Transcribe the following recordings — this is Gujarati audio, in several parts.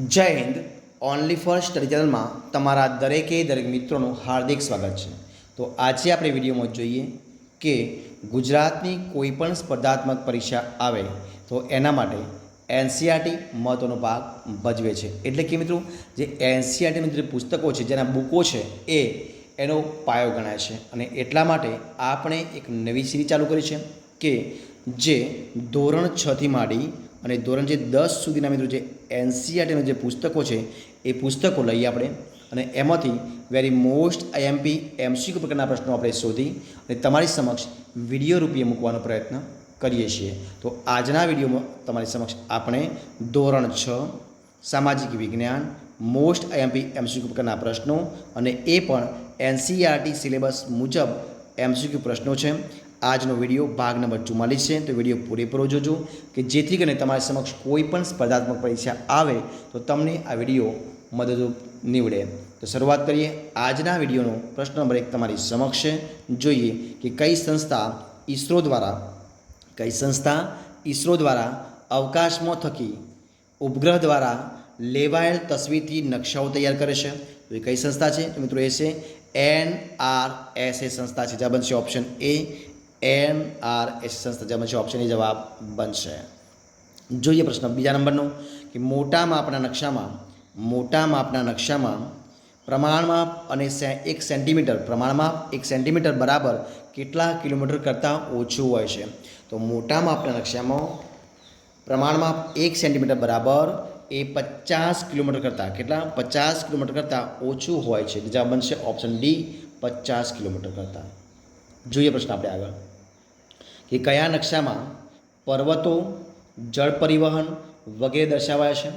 જય હિન્દ. ઓનલી ફોર સ્ટડી ચેનલમાં તમારા દરેક મિત્રોનું હાર્દિક સ્વાગત છે. તો આજે આપણે વિડીયોમાં જોઈએ કે ગુજરાતની કોઈપણ સ્પર્ધાત્મક પરીક્ષા આવે તો એના માટે એનસીઆરટી મહત્ત્વનો ભાગ ભજવે છે. એટલે કે મિત્રો, જે એનસીઆરટીના જે પુસ્તકો છે, જેના બુકો છે, એ એનો પાયો ગણાય છે. અને એટલા માટે આપણે એક નવી સિરીઝ ચાલુ કરી છે કે જે ધોરણ 6થી માંડી અને ધોરણ 10 સુધીના મિત્રો જે એનસીઆરટીના જે પુસ્તકો છે એ પુસ્તકો લઈએ આપણે, અને એમાંથી વેરી મોસ્ટ આઈએમપી એમસીક્યુ પ્રકારના પ્રશ્નો આપણે શોધી અને તમારી સમક્ષ વિડીયો રૂપે મૂકવાનો પ્રયત્ન કરીએ છીએ. તો આજના વિડીયોમાં તમારી સમક્ષ આપણે ધોરણ 6 સામાજિક વિજ્ઞાન મોસ્ટ આઈએમપી એમસીક્યુ પ્રકારના પ્રશ્નો, અને એ પણ એનસીઆરટી સિલેબસ મુજબ એમસીક્યુ પ્રશ્નો છે. આજનો વિડીયો ભાગ નંબર 44 છે. તો વિડીયો પૂરેપૂરો જોજો કે જેથી કરીને તમારી સમક્ષ કોઈ પણ સ્પર્ધાત્મક પરીક્ષા આવે તો તમને આ વિડીયો મદદરૂપ નીવડે. તો શરૂઆત કરીએ આજના વિડીયોનો. પ્રશ્ન નંબર 1 તમારી સમક્ષ જોઈએ કે કઈ સંસ્થા ઈસરો દ્વારા અવકાશમાં થકી ઉપગ્રહ દ્વારા લેવાયેલ તસવીરથી નકશાઓ તૈયાર કરે છે? તો એ કઈ સંસ્થા છે? તો મિત્રો એ છે NRSA સંસ્થા છે. જવાબ બનશે ઓપ્શન એ, NRSA સંસ્થા. જવાબ બનશે ઓપ્શન એ, જવાબ બનશે. જોઈએ પ્રશ્ન બીજા નંબરનો કે મોટા માપના નકશામાં પ્રમાણમાપ અને 1 સેન્ટીમીટર બરાબર કેટલા કિલોમીટર કરતાં ઓછું હોય છે? તો મોટા માપના નકશામાં પ્રમાણમાપ 1 સેન્ટીમીટર બરાબર એ 50 કિલોમીટર કરતાં, કેટલા? 50 કિલોમીટર કરતાં ઓછું હોય છે. જવાબ બનશે ઓપ્શન ડી, 50 કિલોમીટર કરતાં. જોઈએ પ્રશ્ન આપણે આગળ કે કયા નકશામાં પર્વતો, જળ પરિવહન વગેરે દર્શાવાયા છે?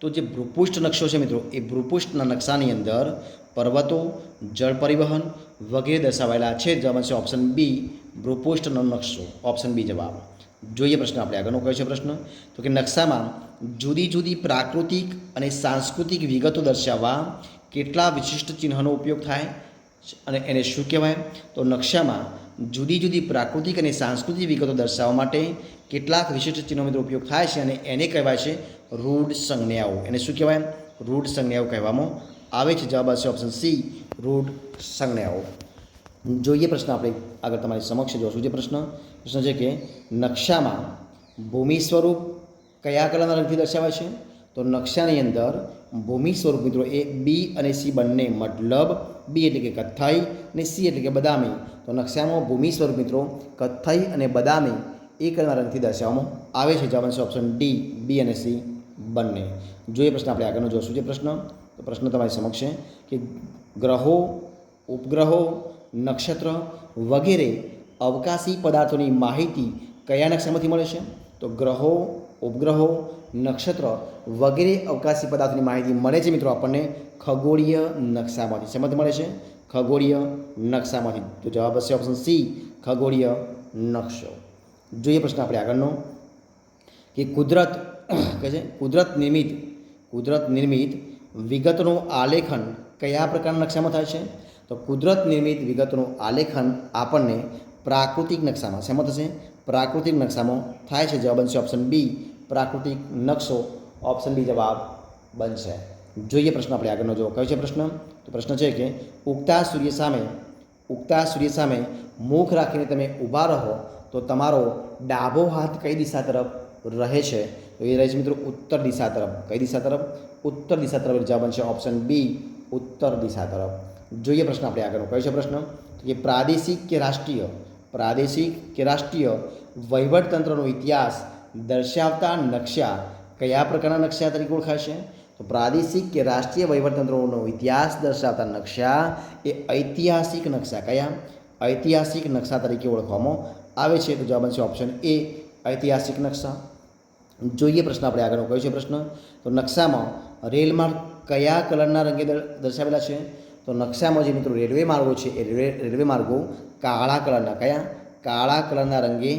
તો જે ભૂપૃષ્ઠ નકશો છે મિત્રો, એ ભૂપૃષ્ઠના નકશાની અંદર પર્વતો, જળ પરિવહન વગેરે દર્શાવાયેલા છે. જવાબ છે ઓપ્શન બી, ભૂપૃષ્ઠનો નકશો. ઓપ્શન બી જવાબ. જોઈએ પ્રશ્ન આપણે આગળનો કયો છે પ્રશ્ન, તો કે નકશામાં જુદી જુદી પ્રાકૃતિક અને સાંસ્કૃતિક વિગતો દર્શાવવા કેટલા વિશિષ્ટ ચિહ્નોનો ઉપયોગ થાય અને એને શું કહેવાય? તો નકશામાં જુદી જુદી પ્રાકૃતિક અને સાંસ્કૃતિક વિગતો દર્શાવવા માટે કેટલાક વિશિષ્ટ ચિહ્નો મિત્રો ઉપયોગ થાય છે અને એને કહેવાય છે રૂઢ સંજ્ઞાઓ. એને શું કહેવાય? રૂઢ સંજ્ઞાઓ કહેવામાં આવે છે. જવાબ આવશે ઓપ્શન સી, રૂઢ સંજ્ઞાઓ. જોઈએ પ્રશ્ન આપણે આગળ તમારી સમક્ષ જોશું. જે પ્રશ્ન છે કે નકશામાં ભૂમિ સ્વરૂપ કયા કલરના રંગથી દર્શાવાય છે? તો નકશાની અંદર ભૂમિ સ્વરૂપ મિત્રો એ બી અને સી બંને, મતલબ બી એટલે કે કથ્થાઈ અને સી એટલે કે બદામી. તો નકશામાં ભૂમિ સ્વરૂપ મિત્રો કથ્થાઈ અને બદામી એ કલરના રંગથી દર્શાવવામાં આવે છે. જવાબ છે ઓપ્શન ડી, બી અને સી બંને. જોઈએ પ્રશ્ન આપણે આગળનો જોશું. જે પ્રશ્ન, તો પ્રશ્ન તમારી સમક્ષ છે કે ગ્રહો, ઉપગ્રહો, નક્ષત્ર વગેરે અવકાશી પદાર્થોની માહિતી કયા નકશામાંથી મળે છે? તો ગ્રહો, ઉપગ્રહો, નક્ષત્ર વગેરે અવકાશી પદાર્થોની માહિતી મળે છે મિત્રો આપણને ખગોળીય નકશામાંથી. શેમાંથી મળે છે? ખગોળીય નકશામાંથી. તો જવાબ હશે ઓપ્શન સી, ખગોળીય નકશો. જોઈએ પ્રશ્ન આપણે આગળનો કે કુદરત નિર્મિત વિગતનું આલેખન કયા પ્રકારના નકશામાં થાય છે? તો કુદરત નિર્મિત વિગતનું આલેખન આપણને પ્રાકૃતિક નકશામાં, શેમાં થશે? પ્રાકૃતિક નકશામાં થાય છે. જવાબ બનશે ઓપ્શન બી, પ્રાકૃતિક નકશો. ઓપ્શન બી જવાબ બનશે. જોઈએ પ્રશ્ન આપણે આગળનો જો કયો છે પ્રશ્ન, તો પ્રશ્ન છે કે ઉગતા સૂર્ય સામે મુખ રાખીને તમે ઊભા રહો તો તમારો ડાબો હાથ કઈ દિશા તરફ રહે છે? તો એ રહે છે મિત્રો ઉત્તર દિશા તરફ. કઈ દિશા તરફ? ઉત્તર દિશા તરફ. જવાબ બનશે ઓપ્શન બી, ઉત્તર દિશા તરફ. જોઈએ પ્રશ્ન આપણે આગળનો કયો છે પ્રશ્ન, તો કે પ્રાદેશિક કે રાષ્ટ્રીય વહીવટતંત્રનો ઇતિહાસ દર્શાવતા નકશા કયા પ્રકારના નકશા તરીકે ઓળખાય છે? તો પ્રાદેશિક કે રાષ્ટ્રીય વહીવટતંત્રોનો ઇતિહાસ દર્શાવતા નકશા એ ઐતિહાસિક નકશા, કયા? ઐતિહાસિક નકશા તરીકે ઓળખવામાં આવે છે. તો જવાબ બનશે ઓપ્શન એ, ઐતિહાસિક નકશા. જોઈએ પ્રશ્ન આપણે આગળનો કયો છે પ્રશ્ન, તો નકશામાં રેલમાર્ગ કયા કલરના રંગે દર્શાવેલા છે? તો નકશામાં જે મિત્રો રેલવે માર્ગો છે એ રેલવે માર્ગો કાળા કલરના, કયા? કાળા કલરના રંગે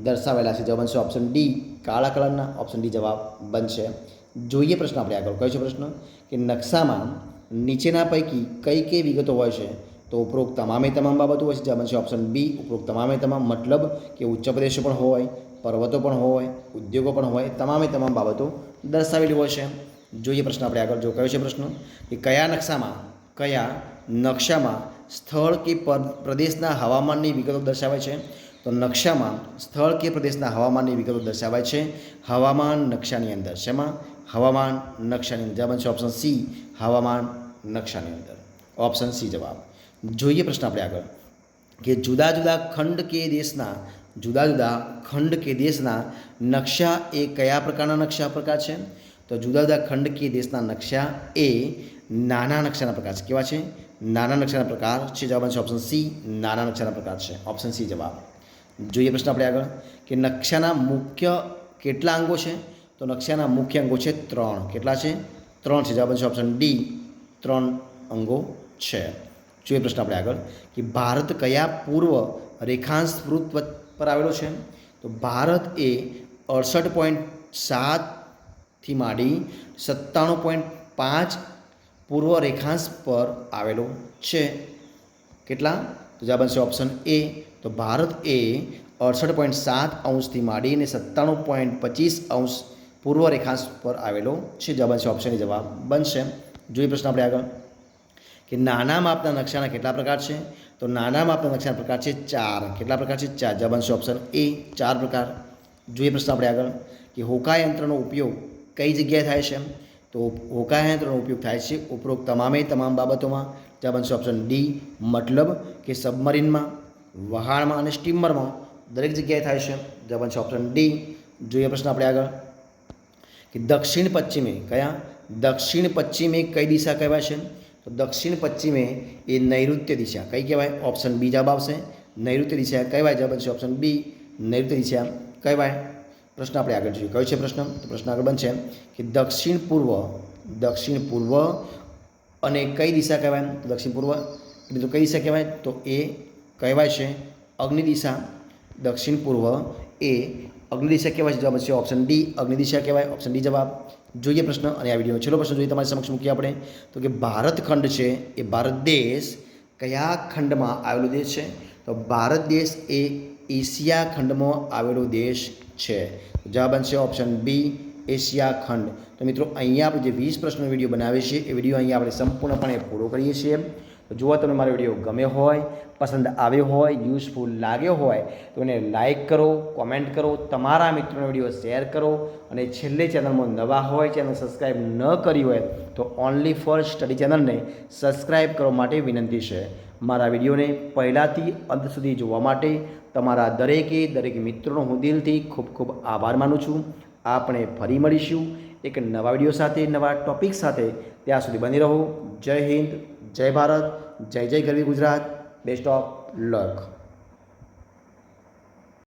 દર્શાવેલા છે. જવાબ બનશે ઓપ્શન ડી, કાળા કલરના. ઓપ્શન ડી જવાબ બનશે. જોઈએ પ્રશ્ન આપણે આગળ કયો છે પ્રશ્ન કે નકશામાં નીચેના પૈકી કઈ વિગતો હોય છે? તો ઉપરોક્ત તમામે તમામ બાબતો હોય છે. જવાબ બનશે ઓપ્શન બી, ઉપરોક્ત તમામે તમામ. મતલબ કે ઉચ્ચ પ્રદેશો પણ હોય, પર્વતો પણ હોય, ઉદ્યોગો પણ હોય, તમામે તમામ બાબતો દર્શાવેલી હોય છે. જોઈએ પ્રશ્ન આપણે આગળ. જો કયો છે પ્રશ્ન કે કયા નકશામાં સ્થળ કે પ્રદેશના હવામાનની વિગતો દર્શાવાય છે? તો નકશામાં સ્થળ કે પ્રદેશના હવામાનની વિગતો દર્શાવાય છે હવામાન નકશાની અંદર. શેમાં? હવામાન નકશાની અંદર. જવાબ છે ઓપ્શન સી, હવામાન નકશાની અંદર. ઓપ્શન સી જવાબ. જોઈએ પ્રશ્ન આપણે આગળ કે જુદા જુદા ખંડ કે દેશના નકશા એ કયા પ્રકારના નકશા પ્રકાર છે? તો જુદા જુદા ખંડ કે દેશના નકશા એ નાના નકશાના પ્રકાર છે. કેવા છે? નાના નકશાના પ્રકાર છે. જવાબ છે ઓપ્શન સી, નાના નકશાના પ્રકાર છે. ઓપ્શન સી જવાબ. જોઈએ પ્રશ્ન આપણે આગળ કે નકશાના મુખ્ય કેટલા અંગો છે? તો નકશાના મુખ્ય અંગો છે 3. કેટલા છે? 3 છે. જવાબ છે ઓપ્શન ડી, 3 અંગો છે. જોઈએ પ્રશ્ન આપણે આગળ કે ભારત કયા પૂર્વ રેખાંશ વૃત્ત પર આવેલો છે? તો ભારત એ 68.7 થી માંડી 97.5 પૂર્વ રેખાંશ પર આવેલો છે. કેટલા? તો જવાબ છે ઓપ્શન એ. તો ભારત એ 68.7 અંશથી માંડીને 97.25 પૂર્વ રેખાંશ પર આવેલો છે. જવાબ છે ઓપ્શન એ જવાબ બનશે. જોઈએ પ્રશ્ન આપણે આગળ કે નાના માપના નકશાના કેટલા પ્રકાર છે? તો નાના માપના નકશાના પ્રકાર છે 4. કેટલા પ્રકાર છે? 4. જવાબ છે ઓપ્શન એ, 4 પ્રકાર. જોઈએ પ્રશ્ન આપણે આગળ કે હોકા યંત્રનો ઉપયોગ કઈ જગ્યાએ થાય છે? તો હોકા યંત્રનો ઉપયોગ થાય છે ઉપરોક્ત તમામ બાબતોમાં. જવાબ છે ઓપ્શન ડી, મતલબ કે સબમરીનમાં, વહાણમાં અને સ્ટીમરમાં દરેક જગ્યાએ થાય છે. જવાબ છે ઓપ્શન ડી. જોઈએ પ્રશ્ન આપણે આગળ કે દક્ષિણ પશ્ચિમે કઈ દિશા કહેવાય છે? તો દક્ષિણ પશ્ચિમે એ નૈઋત્ય દિશા કઈ કહેવાય? ઓપ્શન બી જવાબ આવશે, નૈઋત્ય દિશા કહેવાય. જવાબ છે ઓપ્શન બી, નૈઋત્ય દિશા કહેવાય. પ્રશ્ન આપણે આગળ જોઈએ. કયો છે પ્રશ્ન? તો પ્રશ્ન આગળ બનશે કે દક્ષિણ પૂર્વ અને કઈ દિશા કહેવાય? તો દક્ષિણ પૂર્વ એટલે તો કઈ દિશા કહેવાય? તો એ કહેવાય છે અગ્નિ દિશા. દક્ષિણ પૂર્વ એ અગ્નિ દિશા કહેવાય છે. જવાબ છે ઓપ્શન ડી, અગ્નિ દિશા કહેવાય. ઓપ્શન ડી જવાબ. જોઈએ પ્રશ્ન અને આ વિડીયોનો છેલ્લો પ્રશ્ન જોઈએ તમારી સમક્ષ મૂકીએ આપણે. તો કે ભારત ખંડ છે એ ભારત દેશ કયા ખંડમાં આવેલો દેશ છે? તો ભારત દેશ એ એશિયા ખંડમાં આવેલો દેશ છે. જવાબ છે ઓપ્શન બી, એશિયા ખંડ. તો મિત્રો અહીંયા આપણે જે 20 પ્રશ્નનો વિડીયો બનાવીએ છીએ એ વિડીયો અહીંયા આપણે સંપૂર્ણપણે પૂરો કરીએ છીએ. તો જો તમને મારો વિડીયો ગમ્યો હોય, પસંદ આવ્યો હોય, યુઝફુલ લાગ્યો હોય તો એને લાઇક કરો, કોમેન્ટ કરો, તમારા મિત્રોનો વિડીયો શેર કરો અને છેલ્લે ચેનલમાં નવા હોય, ચેનલ સબસ્ક્રાઈબ ન કરી હોય તો ઓનલી ફોર સ્ટડી ચેનલને સબસ્ક્રાઈબ કરવા માટે વિનંતી છે. મારા વિડીયોને પહેલાંથી અંત સુધી જોવા માટે તમારા દરેક મિત્રોનો હું દિલથી ખૂબ ખૂબ આભાર માનું છું. આપણે ફરી મળીશું એક નવા વિડીયો સાથે, નવા ટૉપિક સાથે. ત્યાં સુધી બની રહો. જય હિન્દ, જય ભારત, જય ગરવી ગુજરાત. Best of luck.